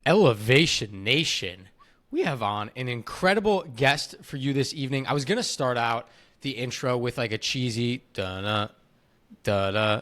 Elevation Nation. We have on an incredible guest for you this evening. I was going to start out the intro with like a cheesy da-da, da-da,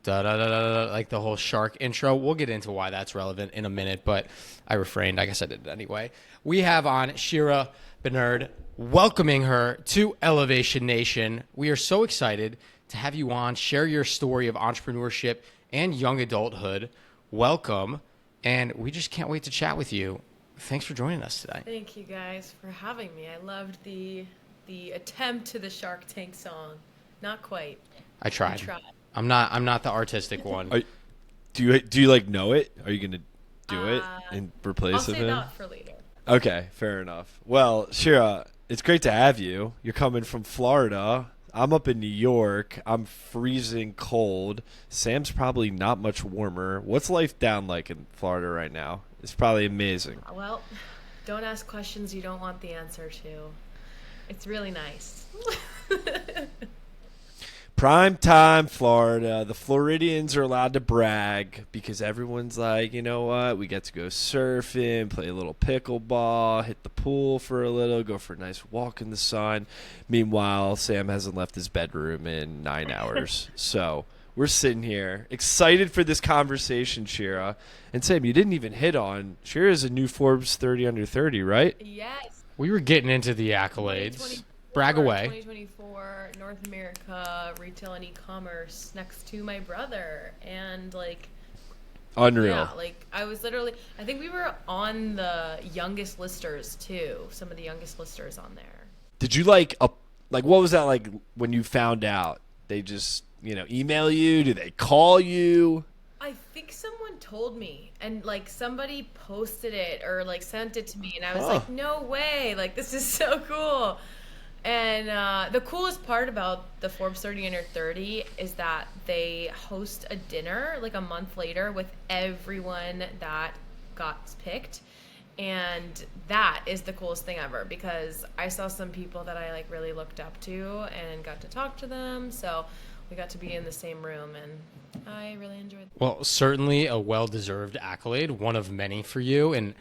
da-da-da-da, like the whole shark intro. We'll get into why that's relevant in a minute, but I refrained. I guess I did it anyway. We have on Shirah Benarde, welcoming her to Elevation Nation. We are so excited to have you on, share your story of entrepreneurship and young adulthood. Welcome. And we just can't wait to chat with you. Thanks for joining us today. Thank you guys for having me. I loved the attempt to the Shark Tank song. Not quite. I tried. I'm not the artistic one. Do you like know it? Are you gonna do it in replace I'll of say it? that for later. Okay, fair enough. Well, Shira, it's great to have you. You're coming from Florida. I'm up in New York. I'm freezing cold. Sam's probably not much warmer. What's life down like in Florida right now? It's probably amazing. Well, don't ask questions you don't want the answer to. It's really nice. Prime time Florida. The Floridians are allowed to brag because everyone's like, you know what? We get to go surfing, play a little pickleball, hit the pool for a little, go for a nice walk in the sun. Meanwhile, Sam hasn't left his bedroom in 9 hours. So we're sitting here excited for this conversation, Shira. And Sam, you didn't even hit on Shira's a new Forbes 30 under 30, right? Yes. We were getting into the accolades. Brag away. 2024, North America, retail and e-commerce, next to my brother. And like, Unreal. yeah, like I think we were on the youngest listers too. Some of the youngest listers on there. Did you like what was that like when you found out? They just, email you? Do they call you? I think someone told me, and like somebody posted it or like sent it to me, and I was like, no way, like this is so cool. And the coolest part about the Forbes 30 under 30 is that they host a dinner like a month later with everyone that got picked. And that is the coolest thing ever because I saw some people that I like really looked up to and got to talk to them. So we got to be in the same room and I really enjoyed it. Well, certainly a well-deserved accolade, one of many for you. And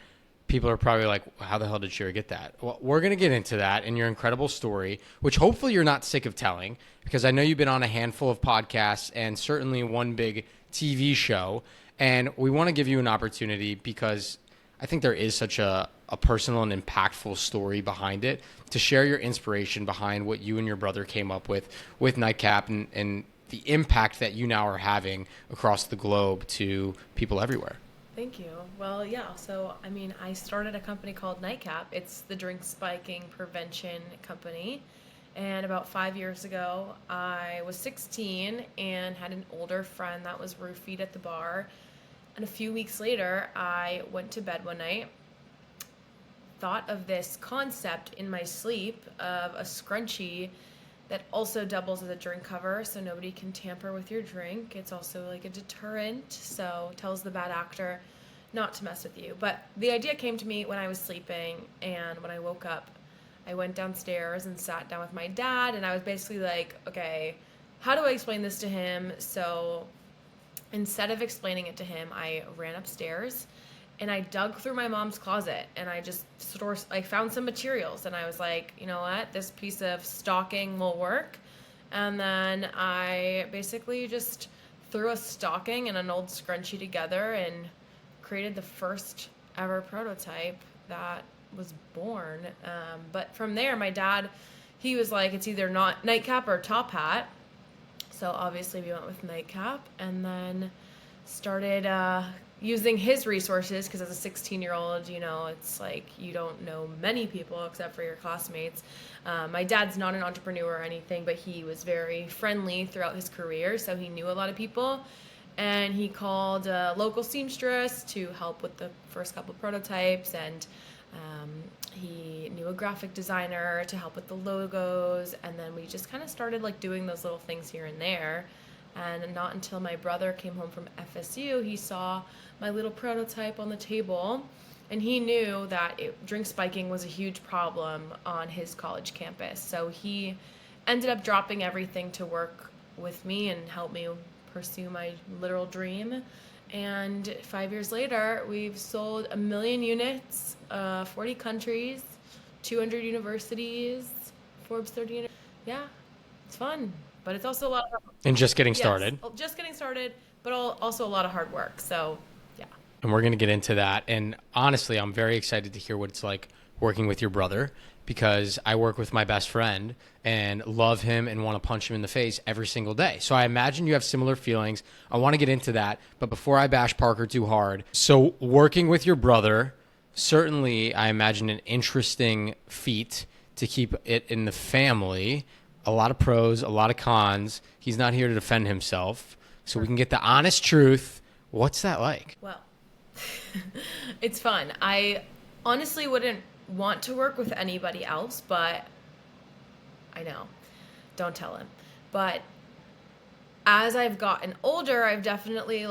people are probably like, how the hell did Shira get that? Well, we're going to get into that and your incredible story, which hopefully you're not sick of telling because I know you've been on a handful of podcasts and certainly one big TV show. And we want to give you an opportunity because I think there is such a personal and impactful story behind it to share your inspiration behind what you and your brother came up with NightCap and the impact that you now are having across the globe to people everywhere. Thank you. Well, yeah. So, I started a company called NightCap. It's the drink spiking prevention company. And about 5 years ago, I was 16 and had an older friend that was roofied at the bar. And a few weeks later, I went to bed one night, thought of this concept in my sleep of a scrunchie that also doubles as a drink cover so nobody can tamper with your drink. It's also like a deterrent, so tells the bad actor not to mess with you. But the idea came to me when I was sleeping, and when I woke up, I went downstairs and sat down with my dad, and I was basically like, okay, how do I explain this to him? So instead of explaining it to him, I ran upstairs and I dug through my mom's closet and I just found some materials and I was like, you know what, this piece of stocking will work. And then I basically just threw a stocking and an old scrunchie together and created the first ever prototype that was born. But from there, my dad, he was like, it's either not NightCap or Top Hat. So obviously we went with NightCap and then started using his resources because as a 16-year-old, it's like you don't know many people except for your classmates. My dad's not an entrepreneur or anything, but he was very friendly throughout his career, so he knew a lot of people. And he called a local seamstress to help with the first couple prototypes, and he knew a graphic designer to help with the logos, and then we just kind of started like doing those little things here and there. And not until my brother came home from FSU, he saw my little prototype on the table, and he knew that drink spiking was a huge problem on his college campus. So he ended up dropping everything to work with me and help me pursue my literal dream. And 5 years later, we've sold 1 million units, 40 countries, 200 universities, Forbes 30. Yeah, it's fun, but it's also a lot of And just getting started. just getting started, but also a lot of hard work. So, yeah. And we're going to get into that. And honestly, I'm very excited to hear what it's like working with your brother, because I work with my best friend and love him and want to punch him in the face every single day. So I imagine you have similar feelings. I want to get into that. But before I bash Parker too hard, so working with your brother, certainly I imagine an interesting feat to keep it in the family. A lot of pros, a lot of cons. He's not here to defend himself. So we can get the honest truth. What's that like? Well, it's fun. I honestly wouldn't want to work with anybody else, but I know. Don't tell him. But as I've gotten older, I've definitely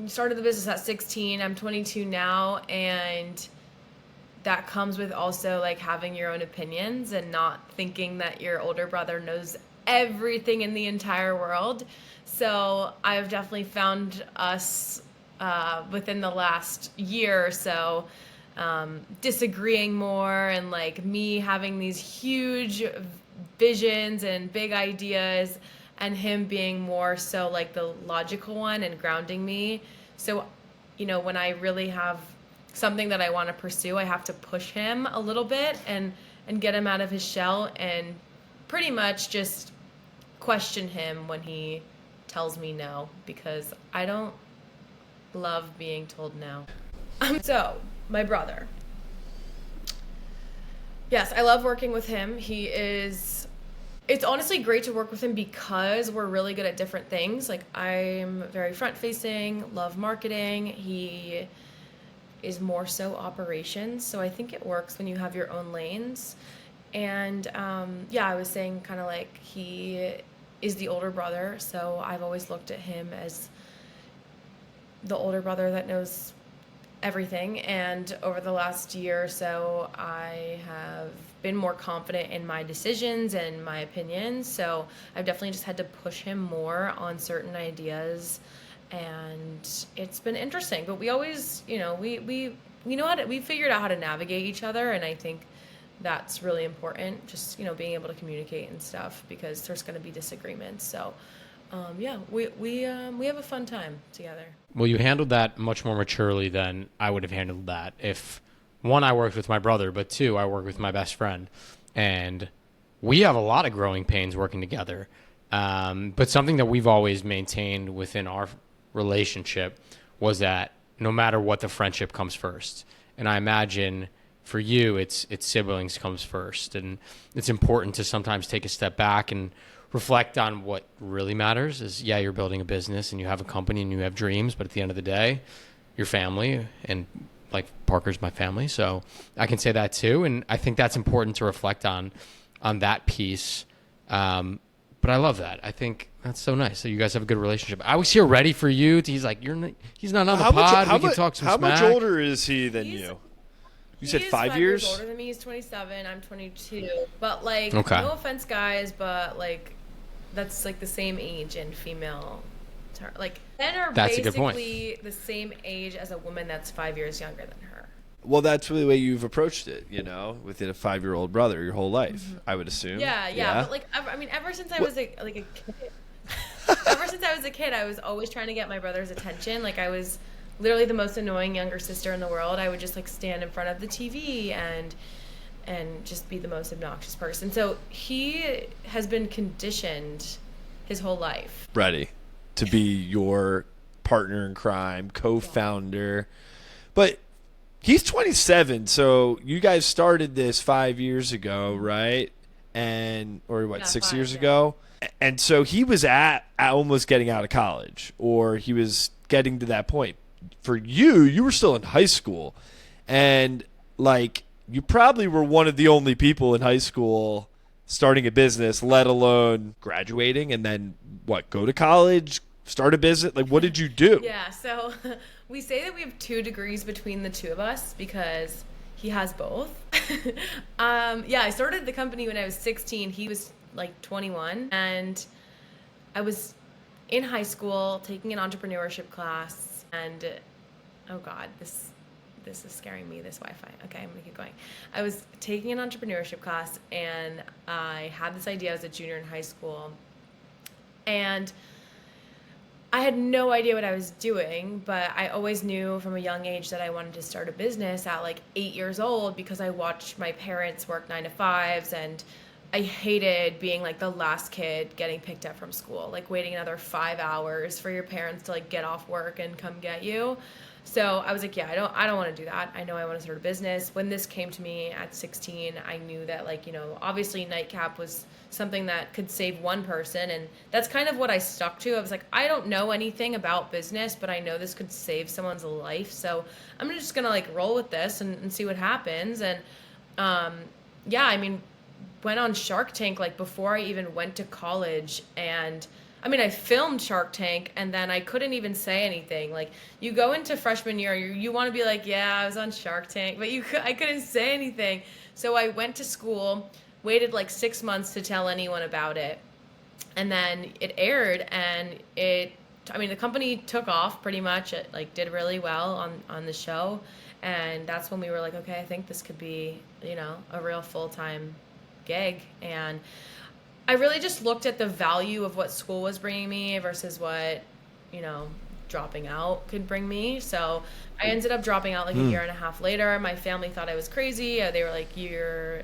started the business at 16. I'm 22 now, and that comes with also like having your own opinions and not thinking that your older brother knows everything in the entire world. So I've definitely found us within the last year or so disagreeing more, and like me having these huge visions and big ideas, and him being more so like the logical one and grounding me. So, when I really have something that I want to pursue, I have to push him a little bit and get him out of his shell, and pretty much just question him when he tells me no, because I don't love being told no. So, my brother. Yes, I love working with him. It's honestly great to work with him because we're really good at different things. Like, I'm very front-facing, love marketing. He is more so operations. So I think it works when you have your own lanes. And I was saying kind of like he is the older brother. So I've always looked at him as the older brother that knows everything. And over the last year or so, I have been more confident in my decisions and my opinions. So I've definitely just had to push him more on certain ideas, and it's been interesting. But we always, we know we figured out how to navigate each other, and I think that's really important. Just being able to communicate and stuff, because there's going to be disagreements. So we have a fun time together. Well, you handled that much more maturely than I would have handled that. If, one, I worked with my brother, but two, I work with my best friend. And we have a lot of growing pains working together. But something that we've always maintained within our relationship was that no matter what, the friendship comes first. And I imagine for you, it's siblings comes first. And it's important to sometimes take a step back and reflect on what really matters. Is, yeah, you're building a business and you have a company and you have dreams, but at the end of the day, your family, and like Parker's my family, so I can say that too. And I think that's important to reflect on that piece. But I love that. I think that's so nice that you guys have a good relationship. I was here ready for you. He's like, he's not on the pod. We can talk some smack. How much older is he than you? You said 5 years? He's older than me. He's 27. I'm 22. But like, okay. No offense, guys, but like, that's like the same age in female. Like, men are basically the same age as a woman that's 5 years younger than her. Well, that's really the way you've approached it, within a 5-year-old brother your whole life, mm-hmm. I would assume. Yeah. But like, ever since I was a kid, ever since I was a kid, I was always trying to get my brother's attention. Like, I was literally the most annoying younger sister in the world. I would just like stand in front of the TV and just be the most obnoxious person. So he has been conditioned his whole life. Ready to be your partner in crime, co-founder. But he's 27, so you guys started this 5 years ago, right? Or 6 years ago? And so he was at almost getting out of college, or he was getting to that point. For you were still in high school, and like, you probably were one of the only people in high school starting a business, let alone graduating, and then go to college, start a business? Like, what did you do? Yeah, so we say that we have 2 degrees between the two of us because he has both. I started the company when I was 16. He was like 21, and I was in high school taking an entrepreneurship class, and oh God, this is scaring me, this Wi-Fi. Okay, I'm gonna keep going. I was taking an entrepreneurship class, and I had this idea. I was a junior in high school, and I had no idea what I was doing, but I always knew from a young age that I wanted to start a business at like 8 years old, because I watched my parents work 9 to 5s, and I hated being like the last kid getting picked up from school, like waiting another 5 hours for your parents to like get off work and come get you. So I was like, yeah, I don't want to do that. I know I want to start a business. When this came to me at 16, I knew that, like, you know, obviously NightCap was something that could save one person. And that's kind of what I stuck to. I was like, I don't know anything about business, but I know this could save someone's life. So I'm just going to like roll with this and see what happens. And yeah, I mean, went on Shark Tank like before I even went to college. And I mean, I filmed Shark Tank, and then I couldn't even say anything. Like, you go into freshman year, you want to be like, yeah, I was on Shark Tank, but I couldn't say anything. So I went to school, waited like 6 months to tell anyone about it, and then it aired, and the company took off pretty much. It like did really well on the show, and that's when we were like, okay, I think this could be, you know, a real full-time gig. And I really just looked at the value of what school was bringing me versus what, you know, dropping out could bring me. So I ended up dropping out like a year and a half later. My family thought I was crazy. They were like, you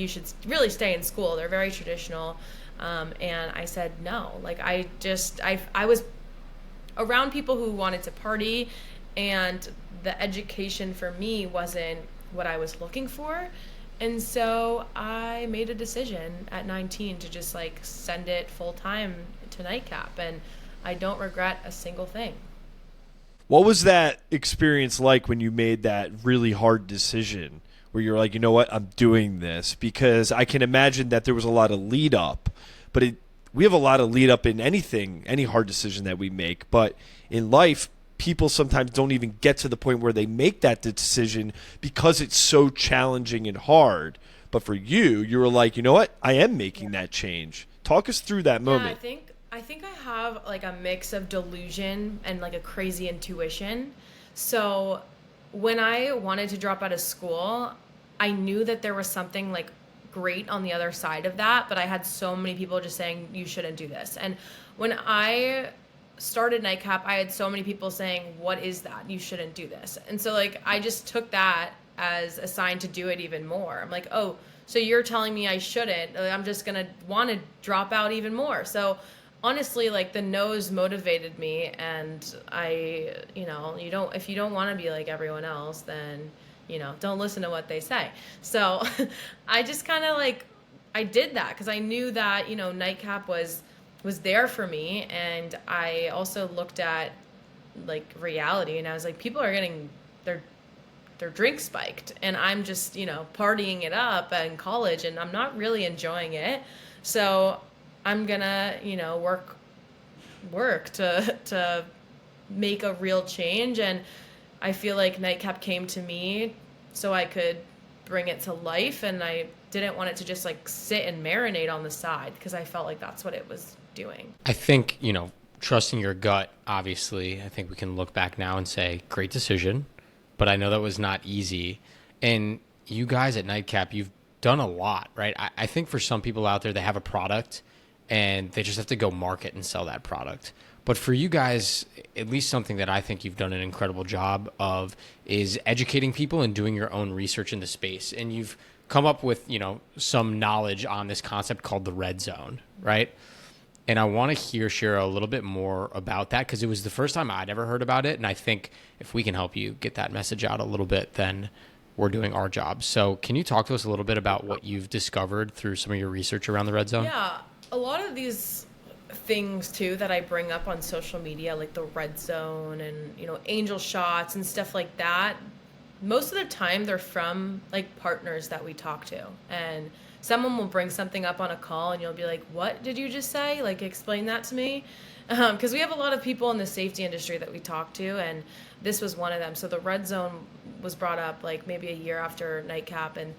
should really stay in school. They're very traditional. And I said no. Like, I was around people who wanted to party, and the education for me wasn't what I was looking for. And so I made a decision at 19 to just like send it full time to NightCap, and I don't regret a single thing. What was that experience like when you made that really hard decision where you're like, you know what, I'm doing this? Because I can imagine that there was a lot of lead up, but we have a lot of lead up in anything, any hard decision that we make. But in life, people sometimes don't even get to the point where they make that decision because it's so challenging and hard. But for you, you were like, you know what? I am making that change. Talk us through that moment. Yeah, I think I have like a mix of delusion and like a crazy intuition. So when I wanted to drop out of school, I knew that there was something like great on the other side of that, but I had so many people just saying, you shouldn't do this. And when I started NightCap, I had so many people saying, what is that? You shouldn't do this. And so like I just took that as a sign to do it even more. I'm like, oh, so you're telling me I shouldn't. I'm just gonna want to drop out even more. So honestly, like, the no's motivated me, and if you don't want to be like everyone else, then, you know, don't listen to what they say. So I just kind of like, I did that because I knew that, you know, NightCap was there for me. And I also looked at like reality, and I was like, people are getting their drink spiked, and I'm just, you know, partying it up in college, and I'm not really enjoying it. So I'm gonna, you know, work to make a real change. And I feel like NightCap came to me so I could bring it to life, and I didn't want it to just like sit and marinate on the side, because I felt like that's what it was doing. I think, you know, trusting your gut, obviously, I think we can look back now and say, great decision, but I know that was not easy. And you guys at NightCap, you've done a lot, right? I think for some people out there, they have a product and they just have to go market and sell that product. But for you guys, at least something that I think you've done an incredible job of is educating people and doing your own research in the space. And you've come up with, you know, some knowledge on this concept called the red zone, right? And I want to hear, Shirah, a little bit more about that, because it was the first time I'd ever heard about it. And I think if we can help you get that message out a little bit, then we're doing our job. So can you talk to us a little bit about what you've discovered through some of your research around the red zone? Yeah, a lot of these things too that I bring up on social media, like the red zone and, you know, angel shots and stuff like that, most of the time they're from like partners that we talk to. And someone will bring something up on a call and you'll be like, what did you just say? Like, explain that to me. Because we have a lot of people in the safety industry that we talk to, and this was one of them. So the red zone was brought up like maybe a year after NightCap, and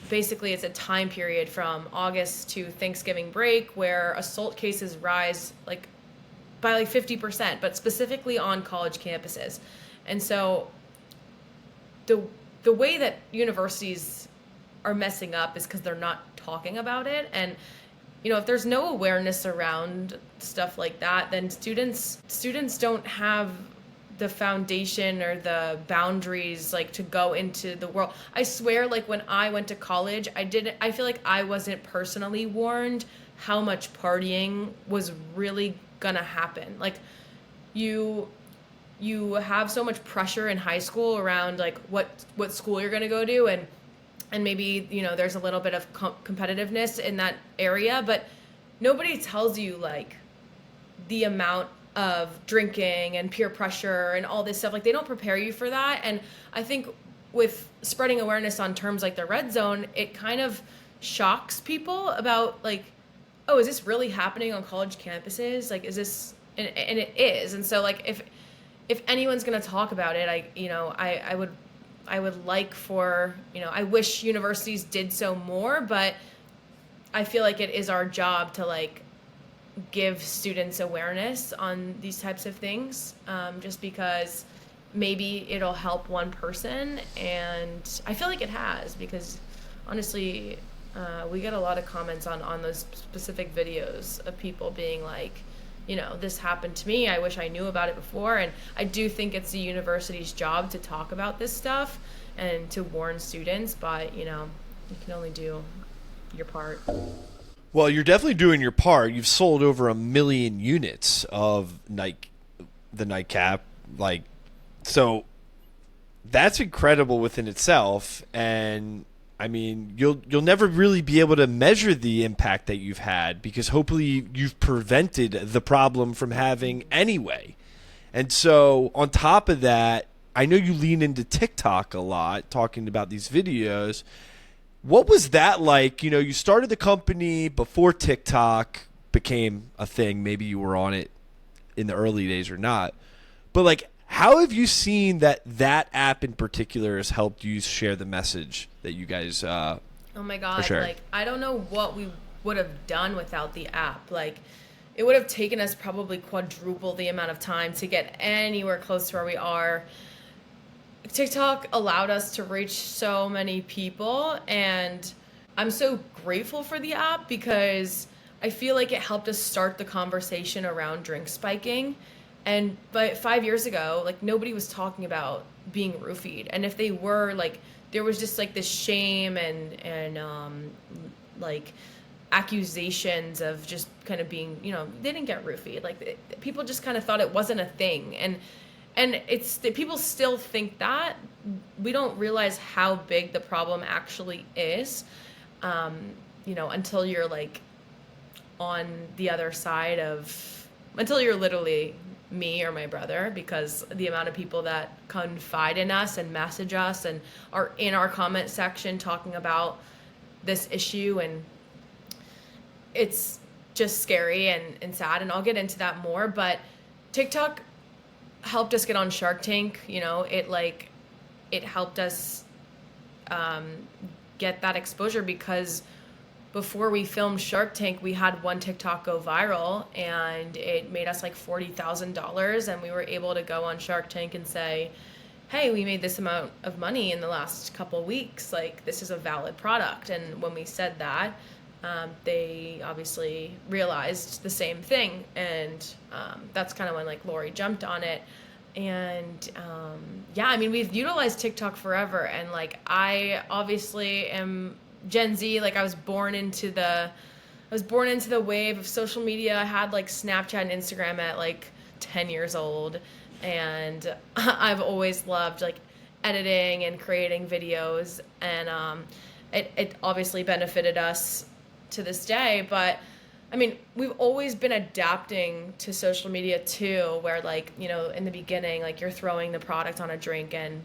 basically it's a time period from August to Thanksgiving break where assault cases rise like by like 50%, but specifically on college campuses. And so the way that universities are messing up is because they're not talking about it. And if there's no awareness around stuff like that, then students don't have the foundation or the boundaries like to go into the world. I swear, like when I went to college, I feel like I wasn't personally warned how much partying was really gonna happen. Like you have so much pressure in high school around like what school you're gonna go to, and maybe there's a little bit of competitiveness in that area, but nobody tells you like the amount of drinking and peer pressure and all this stuff. Like they don't prepare you for that. And I think with spreading awareness on terms like the red zone, it kind of shocks people about like, oh, is this really happening on college campuses? Like, is this, and it is. And so like if anyone's going to talk about it, I would like for, I wish universities did so more, but I feel like it is our job to like give students awareness on these types of things, just because maybe it'll help one person. And I feel like it has, because honestly, we get a lot of comments on those specific videos of people being like, this happened to me. I wish I knew about it before. And I do think it's the university's job to talk about this stuff and to warn students, but, you can only do your part. Well, you're definitely doing your part. You've sold over 1 million units of the NightCap. Like, so that's incredible within itself. And I mean, you'll never really be able to measure the impact that you've had, because hopefully you've prevented the problem from having anyway. And so on top of that, I know you lean into TikTok a lot, talking about these videos. What was that like? You started the company before TikTok became a thing. Maybe you were on it in the early days or not. But like, how have you seen that app in particular has helped you share the message that you guys oh my God, like I don't know what we would have done without the app. Like it would have taken us probably quadruple the amount of time to get anywhere close to where we are. TikTok allowed us to reach so many people, and I'm so grateful for the app because I feel like it helped us start the conversation around drink spiking. But 5 years ago, like nobody was talking about being roofied. And if they were, like there was just like this shame and like accusations of just kind of being, they didn't get roofied. Like people just kind of thought it wasn't a thing. And it's people still think that. We don't realize how big the problem actually is, until you're like on the other side until you're literally me or my brother, because the amount of people that confide in us and message us and are in our comment section talking about this issue, and it's just scary and sad, and I'll get into that more. But TikTok helped us get on Shark Tank. It helped us get that exposure, because before we filmed Shark Tank, we had one TikTok go viral and it made us like $40,000, and we were able to go on Shark Tank and say, hey, we made this amount of money in the last couple weeks, like this is a valid product. And when we said that, they obviously realized the same thing, and that's kind of when like Lori jumped on it. And we've utilized TikTok forever, and like I obviously am Gen Z. Like I was born into the wave of social media. I had like Snapchat and Instagram at like 10 years old, and I've always loved like editing and creating videos, and it obviously benefited us to this day. But I mean, we've always been adapting to social media too, where like, in the beginning, like you're throwing the product on a drink and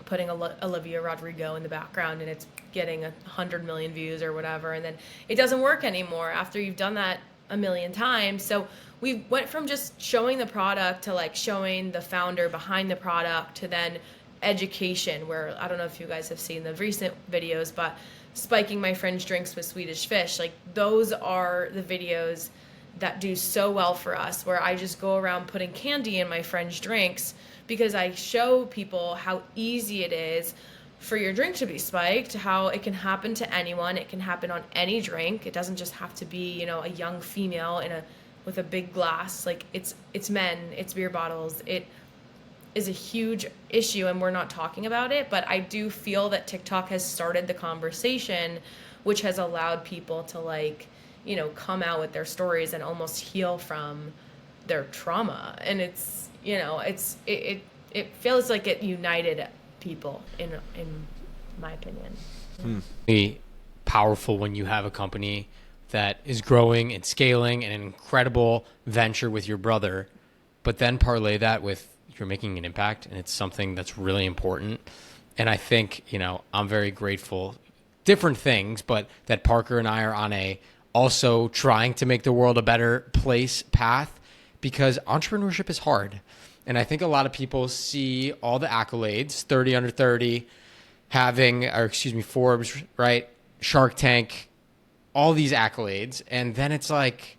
putting Olivia Rodrigo in the background, and it's getting 100 million views or whatever, and then it doesn't work anymore after you've done that a million times. So we went from just showing the product to like showing the founder behind the product, to then education, where I don't know if you guys have seen the recent videos, but spiking my friend's drinks with Swedish fish, like those are the videos that do so well for us, where I just go around putting candy in my friends' drinks because I show people how easy it is for your drink to be spiked, how it can happen to anyone. It can happen on any drink. It doesn't just have to be, a young female with a big glass. Like it's men, it's beer bottles. It is a huge issue and we're not talking about it, but I do feel that TikTok has started the conversation, which has allowed people to come out with their stories and almost heal from their trauma. And it's, it feels like it united people in my opinion. Really powerful when you have a company that is growing and scaling and an incredible venture with your brother, but then parlay that with you're making an impact, and it's something that's really important. And I think, I'm very grateful, different things, but that Parker and I are on a also trying to make the world a better place path, because entrepreneurship is hard. And I think a lot of people see all the accolades, 30 under 30, Forbes, right? Shark Tank, all these accolades. And then it's like,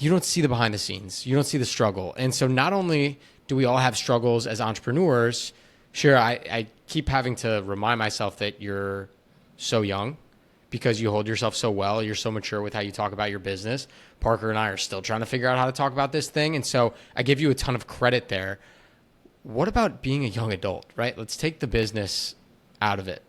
you don't see the behind the scenes. You don't see the struggle. And so not only do we all have struggles as entrepreneurs, sure, I keep having to remind myself that you're so young because you hold yourself so well. You're so mature with how you talk about your business. Parker and I are still trying to figure out how to talk about this thing. And so I give you a ton of credit there. What about being a young adult, right? Let's take the business out of it.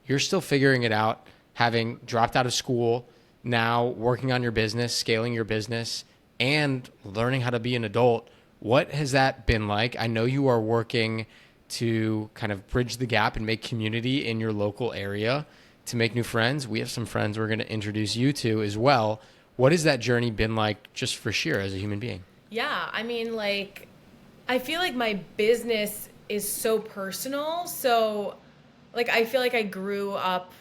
You're still figuring it out, having dropped out of school, now working on your business, scaling your business, and learning how to be an adult. What has that been like? I know you are working to kind of bridge the gap and make community in your local area to make new friends. We have some friends we're going to introduce you to as well. What has that journey been like just for Shirah as a human being? Yeah, I feel like my business is so personal. So I feel like I grew up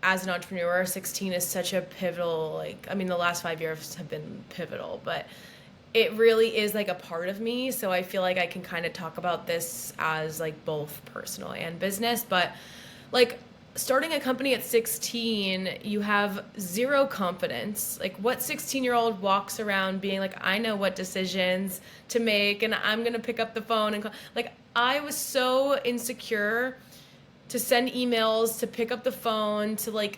as an entrepreneur. 16 is such a pivotal, the last 5 years have been pivotal, but it really is a part of me. So I feel like I can kind of talk about this as both personal and business. But starting a company at 16, you have zero confidence. What 16-year-old walks around being I know what decisions to make and I'm going to pick up the phone and call. I was so insecure to send emails, to pick up the phone, to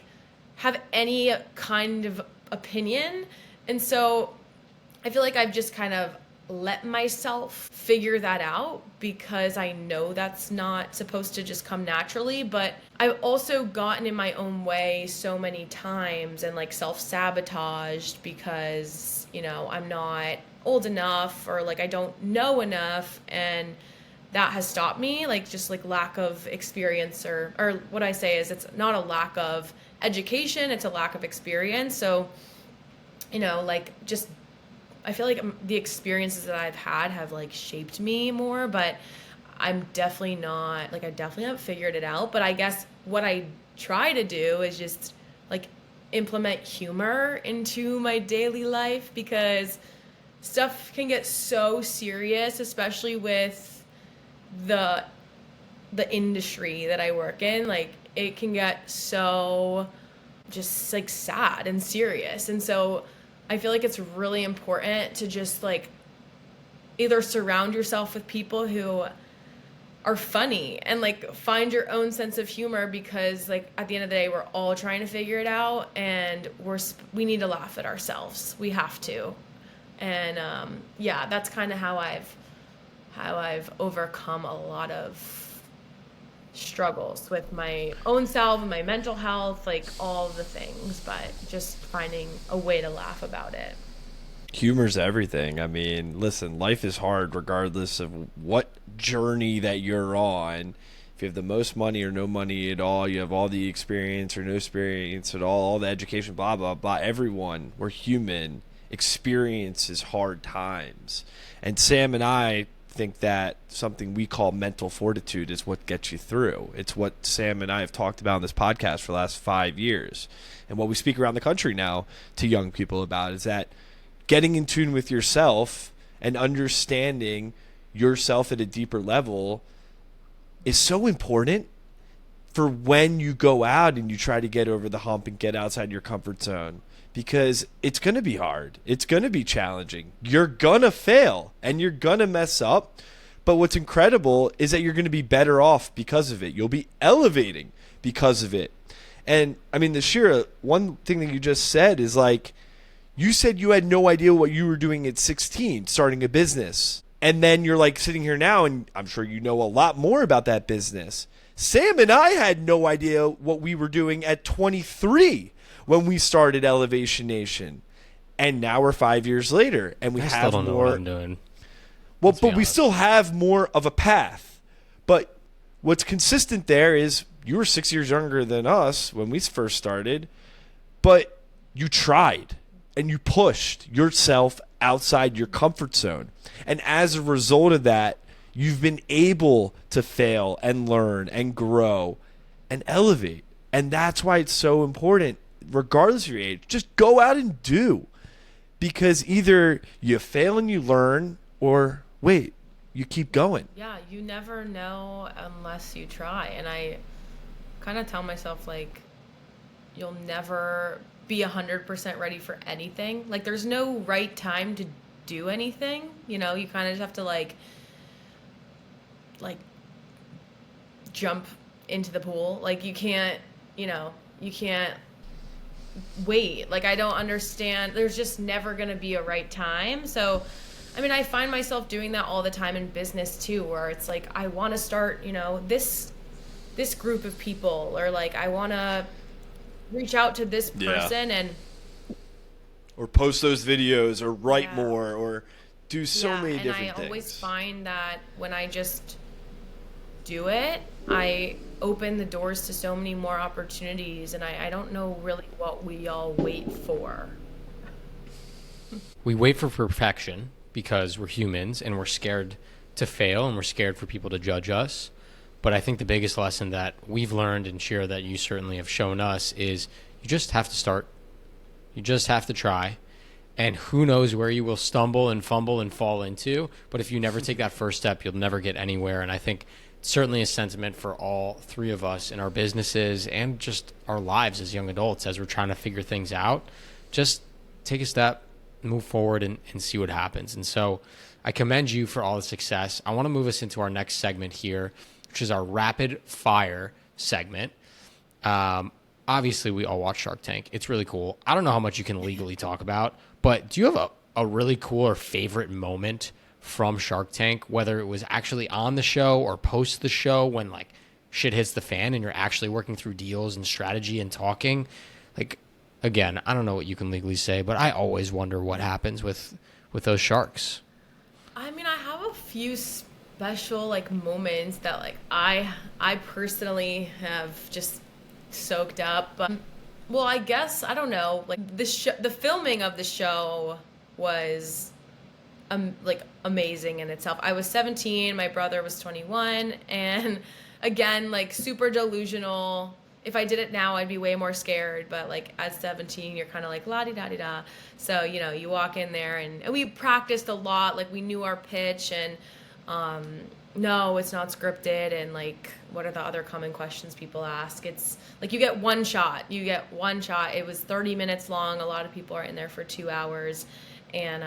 have any kind of opinion. And so I feel like I've just kind of let myself figure that out because I know that's not supposed to just come naturally. But I've also gotten in my own way so many times and self-sabotaged because, I'm not old enough or I don't know enough. And that has stopped me, just lack of experience or what I say is it's not a lack of education, it's a lack of experience. So, just I feel like the experiences that I've had have shaped me more, but I'm definitely not, I definitely haven't figured it out. But I guess what I try to do is just implement humor into my daily life because stuff can get so serious, especially with the industry that I work in. It can get so just sad and serious. And so I feel like it's really important to just either surround yourself with people who are funny and find your own sense of humor because at the end of the day we're all trying to figure it out and we need to laugh at ourselves. We have to. And that's kind of how I've overcome a lot of struggles with my own self and my mental health, all of the things, but just finding a way to laugh about it. Humor's everything. Listen, life is hard regardless of what journey that you're on. If you have the most money or no money at all, you have all the experience or no experience at all the education, blah, blah, blah. Everyone, we're human, experiences hard times. And Sam and I think that something we call mental fortitude is what gets you through. It's what Sam and I have talked about in this podcast for the last 5 years. And what we speak around the country now to young people about is that getting in tune with yourself and understanding yourself at a deeper level is so important for when you go out and you try to get over the hump and get outside your comfort zone, because it's going to be hard. It's going to be challenging. You're going to fail and you're going to mess up. But what's incredible is that you're going to be better off because of it. You'll be elevating because of it. And I mean, the Shirah, one thing that you just said is like, you said you had no idea what you were doing at 16, starting a business. And then you're like sitting here now, and I'm sure you know a lot more about that business. Sam and I had no idea what we were doing at 23 when we started Elevation Nation. And now we're 5 years later, and we I have still don't more. know what I'm doing. Well, Let's be but we honest. still have more of a path. But what's consistent there is you were 6 years younger than us when we first started, but you tried and you pushed yourself outside your comfort zone. And as a result of that, you've been able to fail and learn and grow and elevate. And that's why it's so important, regardless of your age, just go out and do. Because either you fail and you learn, or wait, you keep going. Yeah, you never know unless you try. And I kind of tell myself, like, you'll never be 100% ready for anything. Like, there's no right time to do anything. You know, you kind of just have to, like jump into the pool. Like, you can't wait. Like, I don't understand. There's just never going to be a right time. So, I mean, I find myself doing that all the time in business too, where it's like, I want to start, this group of people, or like, I want to reach out to this person and or post those videos, or write Yeah. more, or do so many different things. And I always find that when I just do it, I open the doors to so many more opportunities, and I don't know really what we all wait for. We wait for perfection because we're humans and we're scared to fail and we're scared for people to judge us. But I think the biggest lesson that we've learned, and Shirah, that you certainly have shown us, is you just have to start. You just have to try. And who knows where you will stumble and fumble and fall into. But if you never take that first step, you'll never get anywhere. And I think certainly a sentiment for all three of us in our businesses and just our lives as young adults as we're trying to figure things out. Just take a step, move forward, and see what happens. And so I commend you for all the success. I want to move us into our next segment here, which is our rapid fire segment. Obviously, we all watch Shark Tank. It's really cool. I don't know how much you can legally talk about, but do you have a really cool or favorite moment from Shark Tank, whether it was actually on the show or post the show when like shit hits the fan and you're actually working through deals and strategy and talking? Like, again, I don't know what you can legally say, but I always wonder what happens with those sharks. I mean, I have a few special like moments that like I personally have just soaked up. But well, I guess I don't know. Like the filming of the show was like amazing in itself. I was 17, my brother was 21, and again, like super delusional. If I did it now, I'd be way more scared. But like at 17, you're kind of like la-di-da-di-da. So, you walk in there and we practiced a lot. Like we knew our pitch and no, it's not scripted. And like, what are the other common questions people ask? It's like you get one shot. It was 30 minutes long. A lot of people are in there for 2 hours. And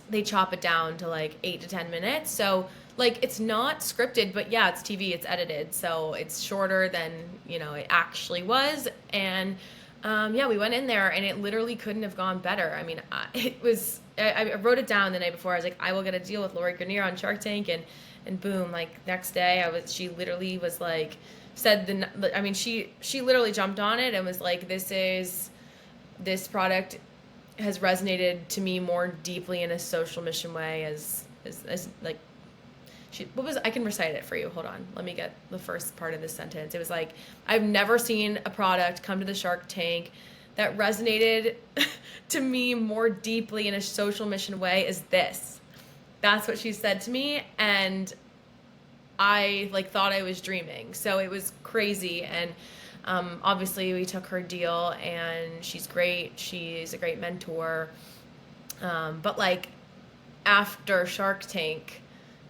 they chop it down to like 8 to 10 minutes. So like it's not scripted, but yeah, it's TV, it's edited. So it's shorter than, it actually was. And yeah, we went in there and it literally couldn't have gone better. I mean, I wrote it down the night before. I was like, I will get a deal with Lori Grenier on Shark Tank. And boom, like next day she literally was like, she literally jumped on it and was like, this product has resonated to me more deeply in a social mission way as like, I can recite it for you. Hold on. Let me get the first part of this sentence. It was like, I've never seen a product come to the Shark Tank that resonated to me more deeply in a social mission way as this. That's what she said to me. And I like thought I was dreaming. So it was crazy. And obviously we took her deal and she's great. She's a great mentor. But like after Shark Tank,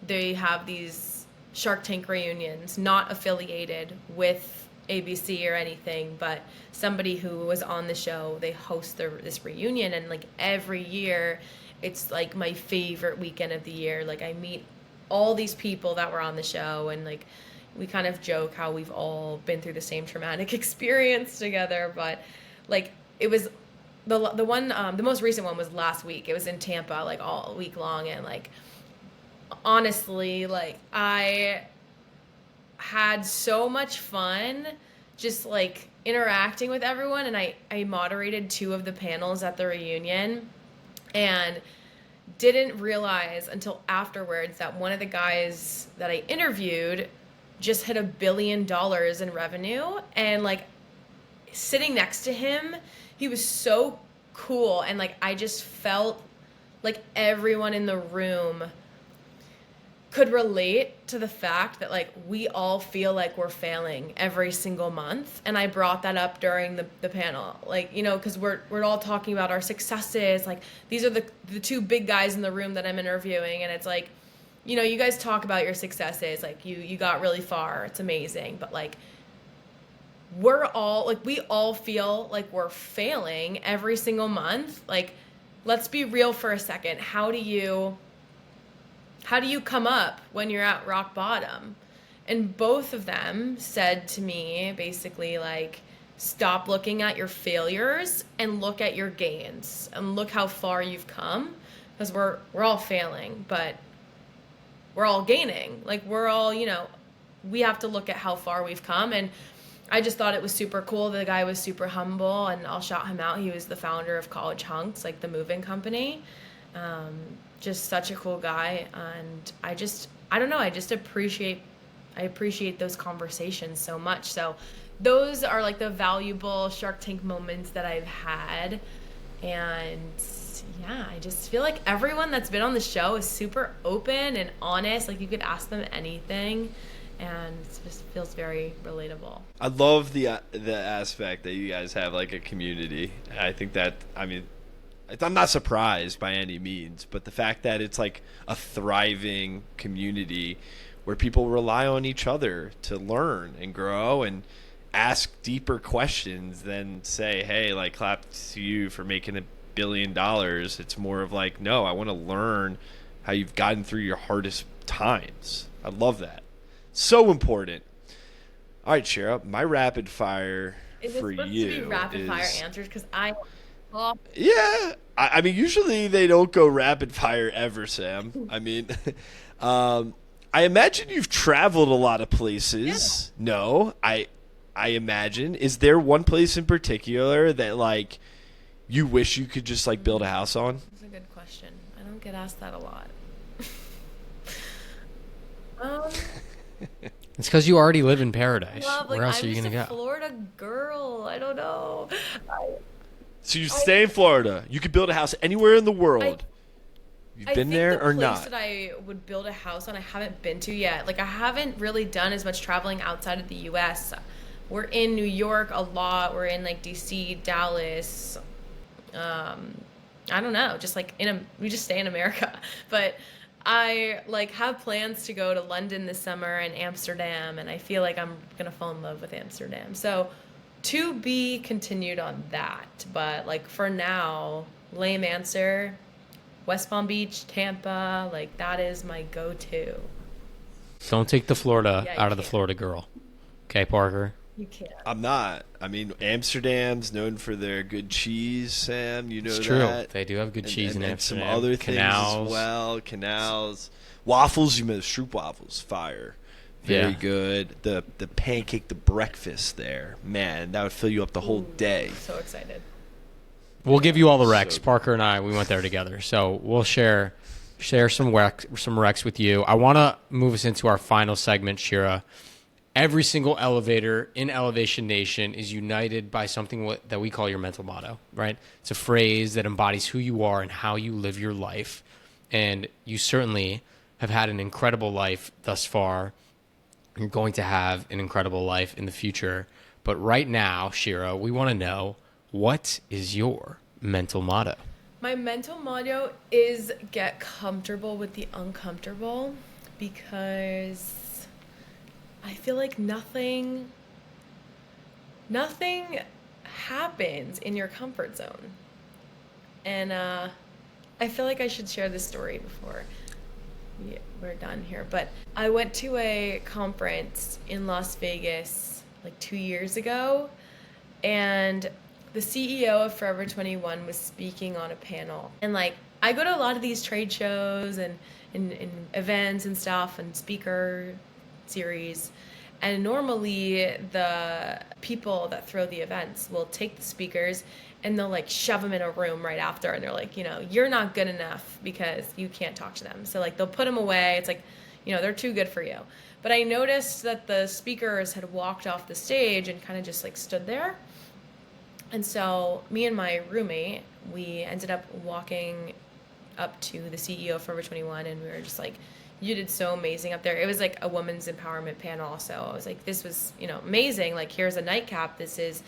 they have these Shark Tank reunions, not affiliated with ABC or anything, but somebody who was on the show, they host this reunion, and like every year it's like my favorite weekend of the year. Like I meet all these people that were on the show, and like we kind of joke how we've all been through the same traumatic experience together, but like it was the most recent one was last week. It was in Tampa, like all week long, and like honestly, like I had so much fun just like interacting with everyone, and I moderated 2 of the panels at the reunion, and didn't realize until afterwards that one of the guys that I interviewed just hit $1 billion in revenue, and like sitting next to him, he was so cool, and like I just felt like everyone in the room could relate to the fact that like we all feel like we're failing every single month. And I brought that up during the panel, like, you know, because we're all talking about our successes. Like these are the 2 big guys in the room that I'm interviewing, and it's like, you know, you guys talk about your successes, like you got really far, it's amazing, but like we're all like, we all feel like we're failing every single month. Like let's be real for a second. How do you come up when you're at rock bottom? And both of them said to me basically like, stop looking at your failures and look at your gains and look how far you've come, because we're all failing, but we're all gaining. Like we're all, you know, we have to look at how far we've come. And I just thought it was super cool. The guy was super humble, and I'll shout him out. He was the founder of College Hunks, like the moving company. Just such a cool guy, and I don't know, I appreciate those conversations so much. So those are like the valuable Shark Tank moments that I've had. And yeah, I just feel like everyone that's been on the show is super open and honest. Like you could ask them anything, and it just feels very relatable. I love the aspect that you guys have like a community. I think that, I mean, I'm not surprised by any means, but the fact that it's like a thriving community where people rely on each other to learn and grow and ask deeper questions than say, hey, like clap to you for making $1 billion. It's more of like, no, I want to learn how you've gotten through your hardest times. I love that. So important. All right, Shirah, my rapid fire for you to be rapid fire answers? Because yeah, I mean, usually they don't go rapid fire ever, Sam. I mean, I imagine you've traveled a lot of places. Yeah. No, I imagine. Is there one place in particular that like you wish you could just like build a house on? That's a good question. I don't get asked that a lot. It's because you already live in paradise. Where else are you going to go? I'm just a Florida girl. I don't know. So you stay in Florida. You could build a house anywhere in the world. You've been there or not? I think the place that I would build a house on, I haven't been to yet. Like I haven't really done as much traveling outside of the U.S. We're in New York a lot. We're in like D.C., Dallas. I don't know. Just like we just stay in America. But I like have plans to go to London this summer and Amsterdam, and I feel like I'm gonna fall in love with Amsterdam. So to be continued on that, but like for now, lame answer, West Palm Beach, Tampa, like that is my go-to. Don't take the Florida out of the Florida girl. Okay, Parker? You can't. I'm not. I mean, Amsterdam's known for their good cheese, Sam. You know that. It's true. They do have good cheese in Amsterdam. And some other things as well. Canals. Waffles, you know, Stroop waffles, fire. Very good. The pancake, the breakfast there. Man, that would fill you up the whole day. So excited. We'll give you all the recs. So Parker and I, we went there together. So we'll share some recs with you. I want to move us into our final segment, Shirah. Every single elevator in Elevation Nation is united by something that we call your mental motto, right? It's a phrase that embodies who you are and how you live your life. And you certainly have had an incredible life thus far. You're going to have an incredible life in the future. But right now, Shirah, we want to know, what is your mental motto? My mental motto is get comfortable with the uncomfortable, because I feel like nothing happens in your comfort zone. And I feel like I should share this story before we're done here. But I went to a conference in Las Vegas like 2 years ago, and the CEO of Forever 21 was speaking on a panel. And like, I go to a lot of these trade shows and events and stuff and speaker series. And normally the people that throw the events will take the speakers and they'll like shove them in a room right after. And they're like, you're not good enough because you can't talk to them. So like they'll put them away. It's like, they're too good for you. But I noticed that the speakers had walked off the stage and kind of just like stood there. And so me and my roommate, we ended up walking up to the CEO of Forever 21, and we were just like, you did so amazing up there. It was like a women's empowerment panel. So I was like, this was, amazing. Like, here's a nightcap. This is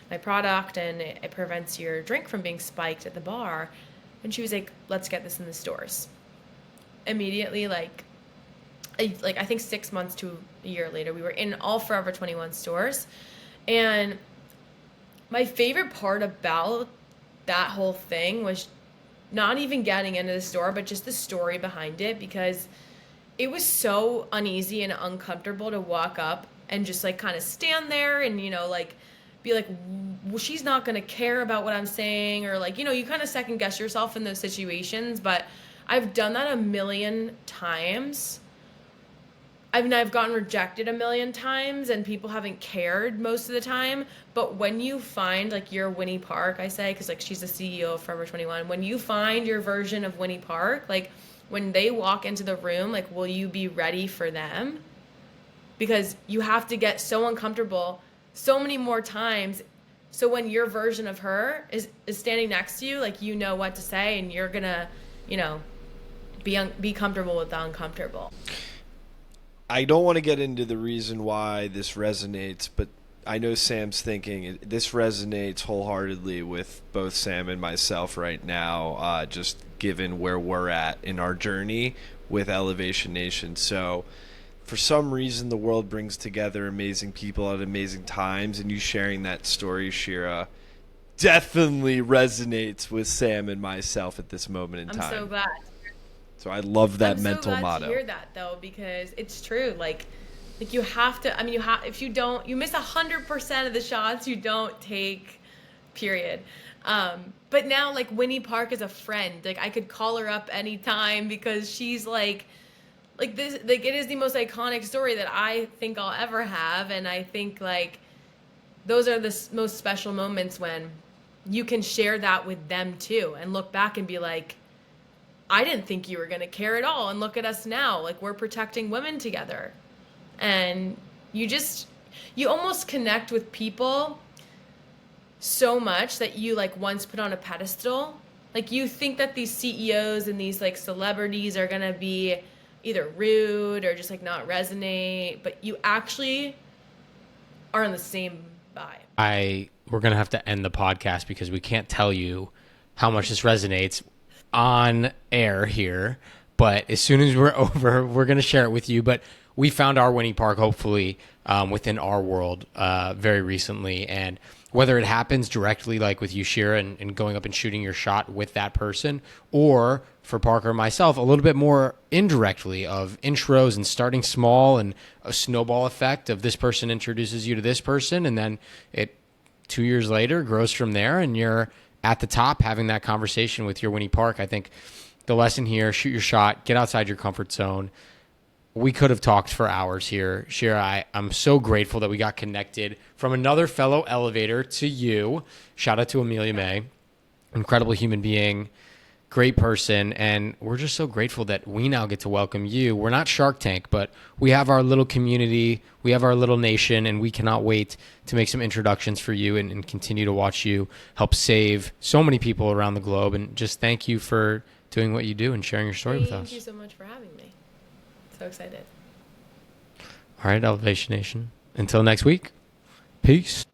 my product, and it prevents your drink from being spiked at the bar. And she was like, let's get this in the stores. Immediately, I think 6 months to a year later, we were in all Forever 21 stores. And my favorite part about that whole thing was not even getting into the store, but just the story behind it, because it was so uneasy and uncomfortable to walk up and just like kind of stand there and, be like, well, she's not going to care about what I'm saying, or like, you kind of second guess yourself in those situations. But I've done that a million times. I've gotten rejected a million times, and people haven't cared most of the time. But when you find like your Winnie Park, I say, because like she's the CEO of Forever 21, when you find your version of Winnie Park, like when they walk into the room, like, will you be ready for them? Because you have to get so uncomfortable so many more times. So when your version of her is standing next to you, like, you know what to say, and you're gonna, be comfortable with the uncomfortable. I don't want to get into the reason why this resonates, but I know Sam's thinking this resonates wholeheartedly with both Sam and myself right now, just given where we're at in our journey with Elevation Nation. So for some reason, the world brings together amazing people at amazing times, and you sharing that story, Shirah, definitely resonates with Sam and myself at this moment in time. I'm so glad. So I love that mental I'm so glad motto. to hear that, though, because it's true. Like you have to. I mean, if you don't, you miss 100% of the shots you don't take. Period. But now, like, Winnie Park is a friend. Like, I could call her up anytime because she's like this. Like, it is the most iconic story that I think I'll ever have, and I think like those are the most special moments when you can share that with them too, and look back and be like, I didn't think you were going to care at all. And look at us now. Like, we're protecting women together. And you almost connect with people so much that you like once put on a pedestal. Like, you think that these CEOs and these like celebrities are going to be either rude or just like not resonate, but you actually are on the same vibe. We're going to have to end the podcast because we can't tell you how much this resonates on air here, but as soon as we're over, we're going to share it with you. But we found our Winnie Park, hopefully, within our world very recently. And whether it happens directly, like with you, Shirah, and going up and shooting your shot with that person, or for Parker and myself, a little bit more indirectly of intros and starting small and a snowball effect of this person introduces you to this person, and then it 2 years later grows from there, and you're at the top having that conversation with your Winnie Park. I think the lesson here, shoot your shot, get outside your comfort zone. We could have talked for hours here. Shirah, I'm so grateful that we got connected from another fellow elevator to you. Shout out to Amelia May, incredible human being, great person, and we're just so grateful that we now get to welcome you. We're not Shark Tank, but we have our little community, we have our little nation, and we cannot wait to make some introductions for you and continue to watch you help save so many people around the globe. And just thank you for doing what you do and sharing your story with us. Thank you so much for having me. So excited. All right, Elevation Nation. Until next week, peace.